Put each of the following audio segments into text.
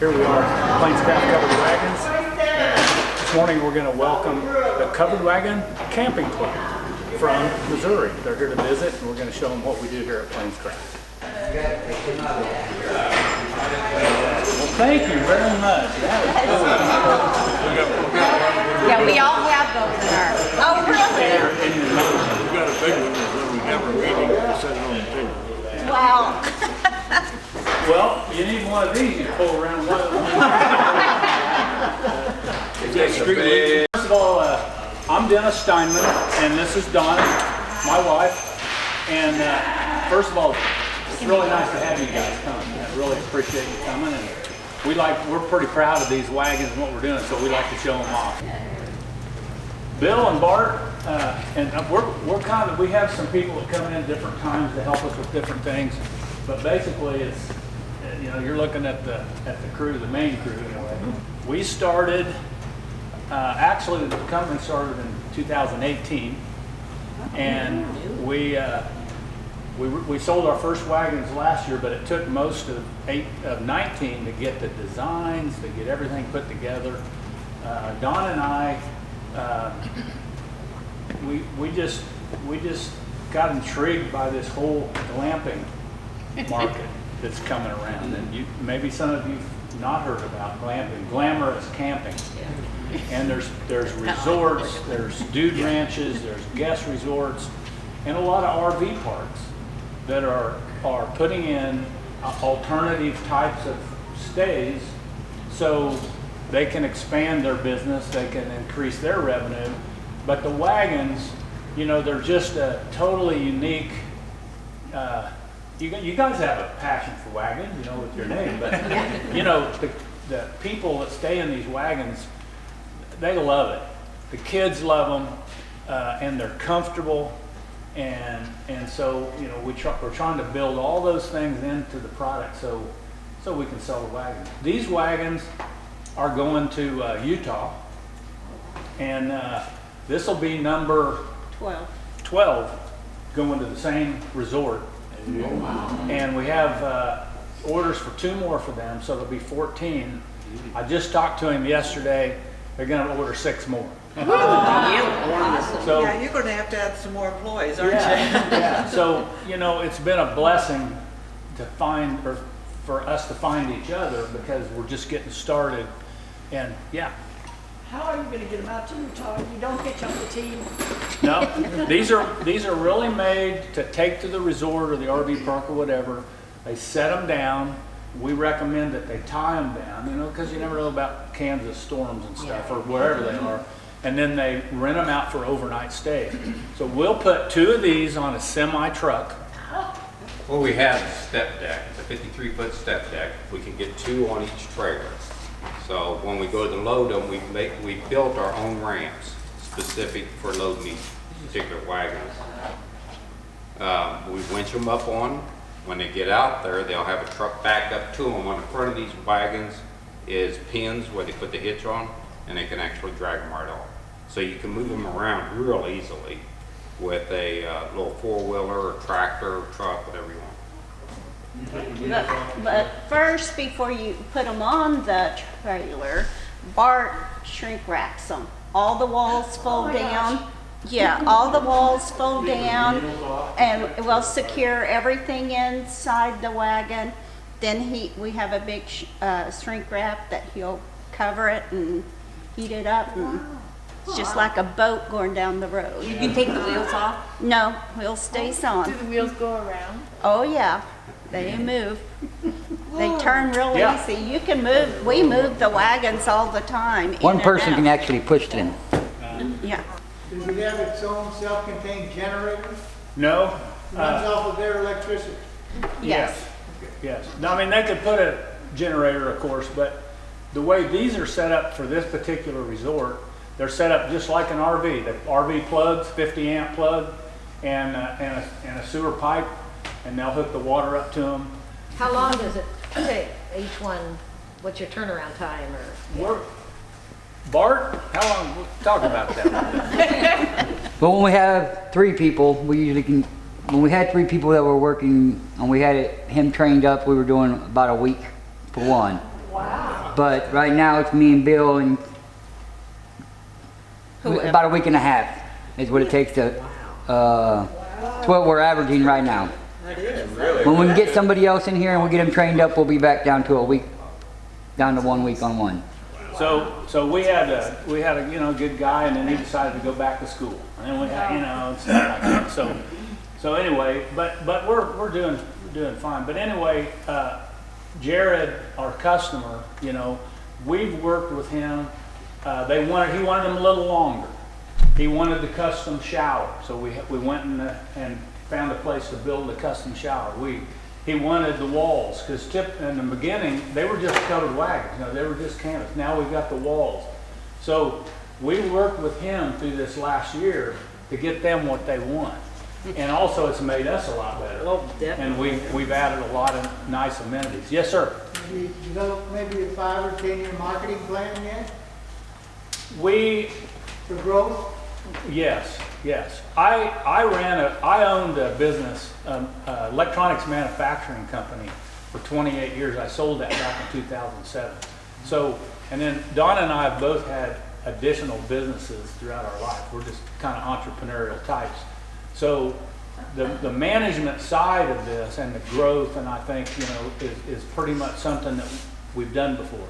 Here we are, PlainsCraft Covered Wagons. This morning we're going to welcome the Covered Wagon Camping Club from Missouri. They're here to visit, and we're going to show them what we do here at PlainsCraft. Well, thank you very much. Yeah, we all have those in our. Oh, really? We've got a big one when we have our meeting, we set it on the table. Wow. Well, you need one of these, you pull around one of them. First of all, I'm Dennis Steinman, and this is Donna, my wife. And first of all, it's really nice to have you guys come. I really appreciate you coming. And we're pretty proud of these wagons and what we're doing, so we like to show them off. Bill and Bart, and we have some people that come in at different times to help us with different things. But basically, it's, you're looking at the crew, the main crew. We started, actually the company started in 2018, and we sold our first wagons last year, but it took most of 19 to get the designs, to get everything put together. Don and I, we just got intrigued by this whole glamping market that's coming around, and maybe some of you've not heard about glamping, glamorous camping. And there's resorts, there's dude ranches, there's guest resorts, and a lot of RV parks that are putting in alternative types of stays so they can expand their business, they can increase their revenue. But the wagons, they're just a totally unique. You guys have a passion for wagons, with your name, but the people that stay in these wagons, they love it. The kids love them, and they're comfortable, and so we're trying to build all those things into the product so we can sell the wagons. These wagons are going to Utah, and this will be number 12 going to the same resort. Wow. And we have orders for 2 more for them, so there'll be 14. I just talked to him yesterday. They're going to order 6 more. Awesome. So, yeah, you're going to have to add some more employees, aren't you? Yeah. So, it's been a blessing to find, or for us to find each other, because we're just getting started. And yeah. How are you going to get them out to Utah? You don't hitch up the team? No, these are really made to take to the resort or the RV park or whatever. They set them down. We recommend that they tie them down, because you never know about Kansas storms and stuff, or wherever they are. And then they rent them out for overnight stays. So we'll put 2 of these on a semi truck. Well, we have a step deck, it's a 53-foot step deck. We can get 2 on each trailer. So when we go to load them, we built our own ramps specific for loading these particular wagons. We winch them up on. When they get out there, they'll have a truck back up to them. On the front of these wagons is pins where they put the hitch on, and they can actually drag them right off. So you can move them around real easily with a little 4-wheeler or tractor or truck, whatever you want. But first, before you put them on the trailer, Bart shrink wraps them. All the walls fold down. Gosh. Yeah, all the walls fold down, and we'll secure everything inside the wagon. Then we have a big shrink wrap that he'll cover it and heat it up, and it's just like a boat going down the road. You can take the wheels off? No, wheel stays on. Do the wheels go around? Oh yeah, they move. They turn real Yeah. easy. You can move. We move the wagons all the time. One person can actually push them. Yeah. Does it have its own self-contained generator? No. Runs off of their electricity? Yes. Yes. Now, they could put a generator, of course, but the way these are set up for this particular resort, they're set up just like an RV. The RV plugs, 50 amp plug, and a sewer pipe, and they'll hook the water up to them. How long does it take each one? What's your turnaround time? Bart, how long? We'll talk about that. But when we have 3 people, we usually can. When we had 3 people that were working and we had him trained up, we were doing about a week for one. Wow. but right now it's me and Bill, and about a week and a half is what it takes to, it's what we're averaging right now. That is. When we can get somebody else in here and we get them trained up, we'll be back down to 1 week on one. So we had a good guy, and then he decided to go back to school, and then we had and stuff like that. So anyway, but we're doing fine. But anyway, Jared, our customer, we've worked with him. He wanted them a little longer. He wanted the custom shower, so we went and found a place to build a custom shower. He wanted the walls, because in the beginning, they were just covered wagons. They were just canvas. Now we've got the walls. So we worked with him through this last year to get them what they want. And also it's made us a lot better. Oh, definitely. And we've added a lot of nice amenities. Yes, sir. Have you developed maybe a 5 or 10-year marketing plan yet for growth? Yes. I owned a business, electronics manufacturing company for 28 years. I sold that back in 2007. So, and then Donna and I have both had additional businesses throughout our life. We're just kind of entrepreneurial types. So the management side of this and the growth, and I think, is pretty much something that we've done before.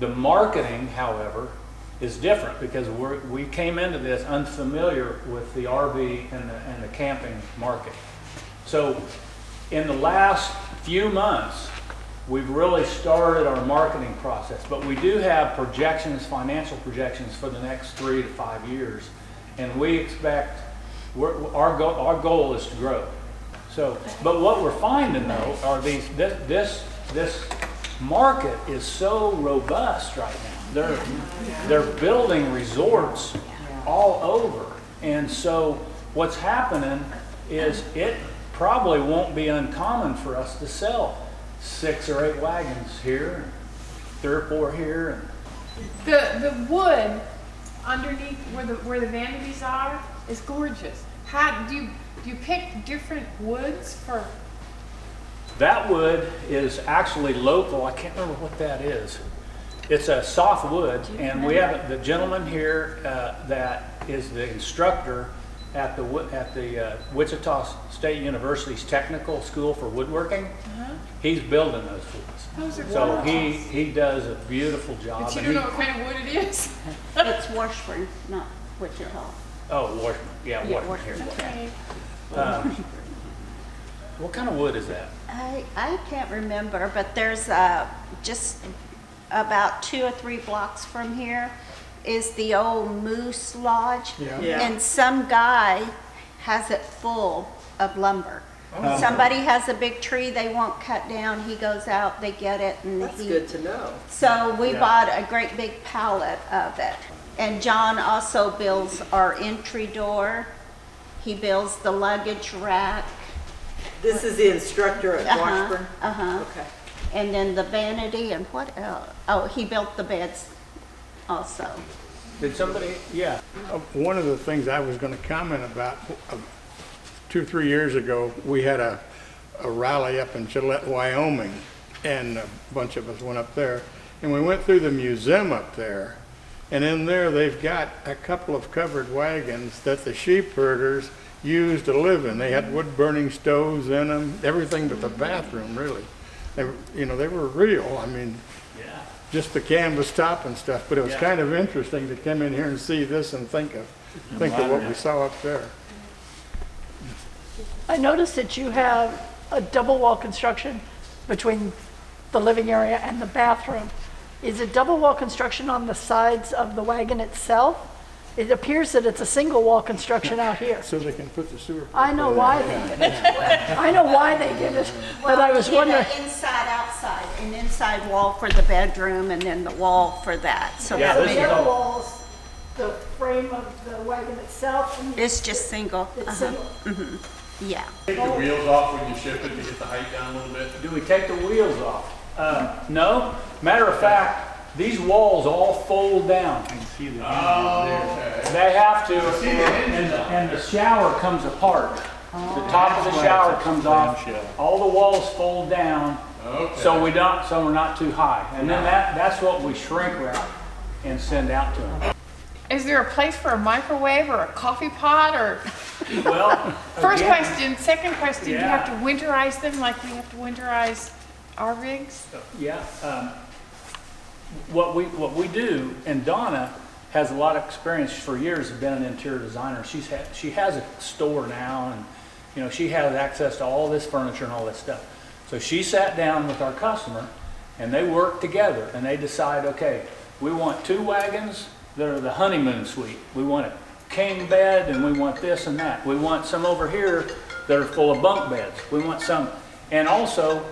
The marketing, however, is different, because we came into this unfamiliar with the RV and the camping market. So in the last few months, we've really started our marketing process, but we do have financial projections for the next 3 to 5 years, and we expect our goal is to grow. So, but what we're finding though are this market is so robust right now. They're building resorts all over, and so what's happening is it probably won't be uncommon for us to sell 6 or 8 wagons here, 3 or 4 here. The wood underneath where the vanities are is gorgeous. How do you pick different woods for? That wood is actually local. I can't remember what that is. It's a soft wood, and we have the gentleman here that is the instructor at the Wichita State University's Technical School for Woodworking. He's building those for us. Those are So gorgeous. he does a beautiful job. But you don't know what kind of wood it is? It's Washburn, not Wichita. Oh, Washburn. Yeah, Washburn. Washburn. Okay. What kind of wood is that? I can't remember, but there's just about 2 or 3 blocks from here is the old Moose Lodge. Yeah. And some guy has it full of lumber. Somebody has a big tree they won't cut down, he goes out, they get it, and That's good to know. So we bought a great big pallet of it. And John also builds our entry door. He builds the luggage rack. This is the instructor at Washburn? Okay. And then the vanity, and what else? Oh, he built the beds also. Did somebody? Yeah. One of the things I was going to comment about, 2 or 3 years ago, we had a rally up in Gillette, Wyoming, and a bunch of us went up there, and we went through the museum up there, and in there they've got a couple of covered wagons that the sheep herders used to live in. They had wood burning stoves in them, everything but the bathroom, really. They were real. I mean, just the canvas top and stuff, but it was kind of interesting to come in here and see this and think of what we saw up there. I noticed that you have a double wall construction between the living area and the bathroom. Is it double wall construction on the sides of the wagon itself? It appears that it's a single wall construction out here. So they can put the sewer. I know why they did it. I know why they did it, but I was wondering. Inside, outside, an inside wall for the bedroom, and then the wall for that. So Yeah, that this The is made- other all- walls, the frame of the wagon itself. And it's just single. it's single. Yeah. Take the wheels off when you ship it to get the height down a little bit? Do we take the wheels off? No. Matter of fact, these walls all fold down. They have to, and the shower comes apart. The top of the shower comes off. All the walls fold down, Okay. So we're not too high. And then that's what we shrink wrap and send out to them. Is there a place for a microwave or a coffee pot or? Well, First again, question, second question, do you Yeah. have to winterize them like we have to winterize our rigs? Yeah, what we do, and Donna has a lot of experience for years, has been an interior designer. She has a store now, and you know, she has access to all this furniture and all this stuff. So she sat down with our customer and they worked together and they decide, okay, we want 2 wagons that are the honeymoon suite. We want a king bed and we want this and that. We want some over here that are full of bunk beds. We want some, and also,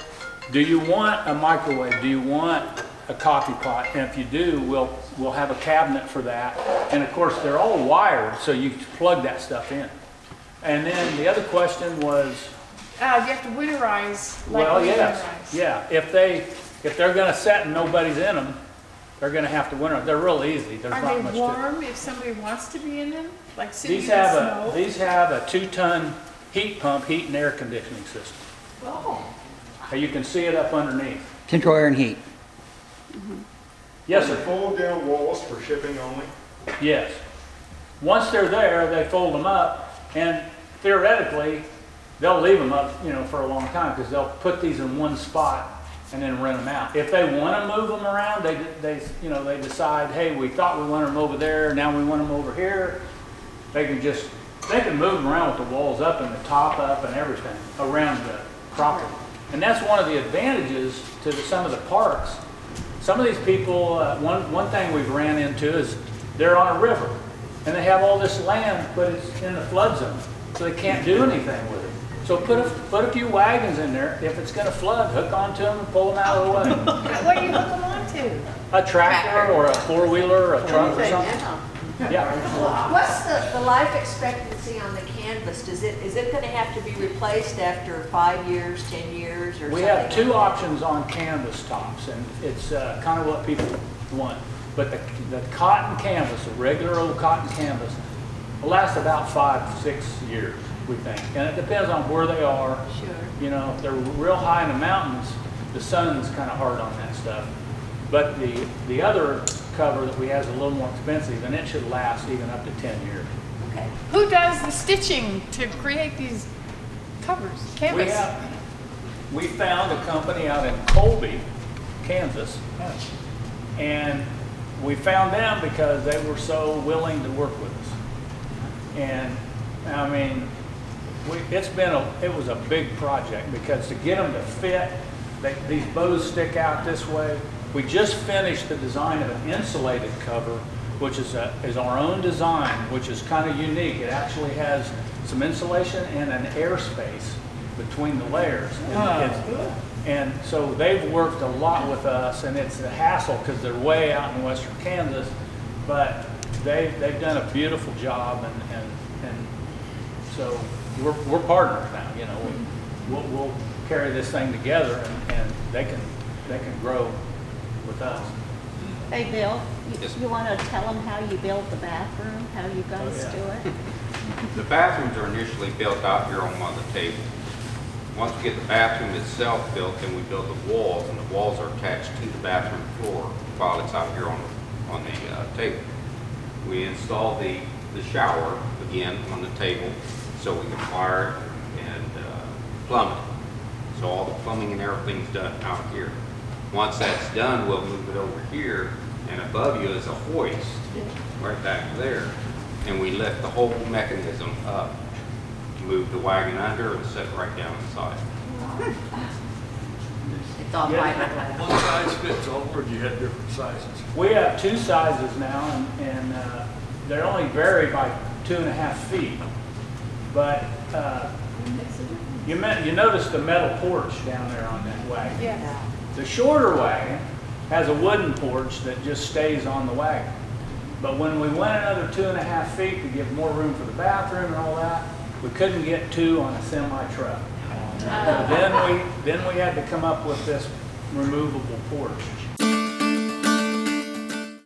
do you want a microwave? Do you want a coffee pot? And if you do, we'll have a cabinet for that. And of course, they're all wired, so you plug that stuff in. And then the other question was, You have to winterize like well, we yes, winterize. yeah. If they're going to set and nobody's in them, they're going to have to winter. They're real easy. There's Are not they much to warm if somebody wants to be in them? Like sitting These in the have snow? these have a 2-ton heat pump, heat and air conditioning system. Oh. You can see it up underneath. Central air and heat. Yes, Are they sir. fold down walls for shipping only? Yes. Once they're there, they fold them up, and theoretically, they'll leave them up, you know, for a long time because they'll put these in one spot and then rent them out. If they want to move them around, they decide, hey, we thought we wanted them over there, now we want them over here. They can move them around with the walls up and the top up and everything around the property. And that's one of the advantages to some of the parks. Some of these people, one thing we've ran into is they're on a river and they have all this land, but it's in the flood zone, so they can't do anything with it. So put a few wagons in there. If it's going to flood, hook onto them and pull them out of the way. What do you hook them onto? A tractor or a 4-wheeler or a truck or something. Yeah. What's the life expectancy on the canvas? Is it going to have to be replaced after 5 years, 10 years, or something? We have 2 options on canvas tops, and it's kind of what people want. But the cotton canvas, a regular old cotton canvas, will last about 5-6 years, we think. And it depends on where they are. Sure. You know, if they're real high in the mountains, the sun's kind of hard on that stuff. But the other cover that we have is a little more expensive, and it should last even up to 10 years. Okay. Who does the stitching to create these covers, canvas? We found a company out in Colby, Kansas, and we found them because they were so willing to work with us. And I mean, it was a big project because to get them to fit, these bows stick out this way. We just finished the design of an insulated cover, which is our own design, which is kind of unique. It actually has some insulation and an airspace between the layers. And so they've worked a lot with us, and it's a hassle because they're way out in western Kansas, but they've done a beautiful job, and so we're partners now. You know, we'll carry this thing together, and they can grow with us. Hey, Bill, Yes. you want to tell them how you build the bathroom, how you guys do it? The bathrooms are initially built out here on one of the tables. Once we get the bathroom itself built, then we build the walls, and the walls are attached to the bathroom floor while it's out here on the table. We install the shower again on the table so we can fire and plumb it. So all the plumbing and everything's done out here. Once that's done, we'll move it over here, and above you is a hoist right back there. And we lift the whole mechanism up, move the wagon under, and set it right down inside. It's all private. One size fits all, or do you have different sizes? We have 2 sizes now, and they only vary by 2.5 feet. But you notice the metal porch down there on that wagon. Yeah. The shorter wagon has a wooden porch that just stays on the wagon. But when we went another 2.5 feet to give more room for the bathroom and all that, we couldn't get 2 on a semi-truck. So then we had to come up with this removable porch.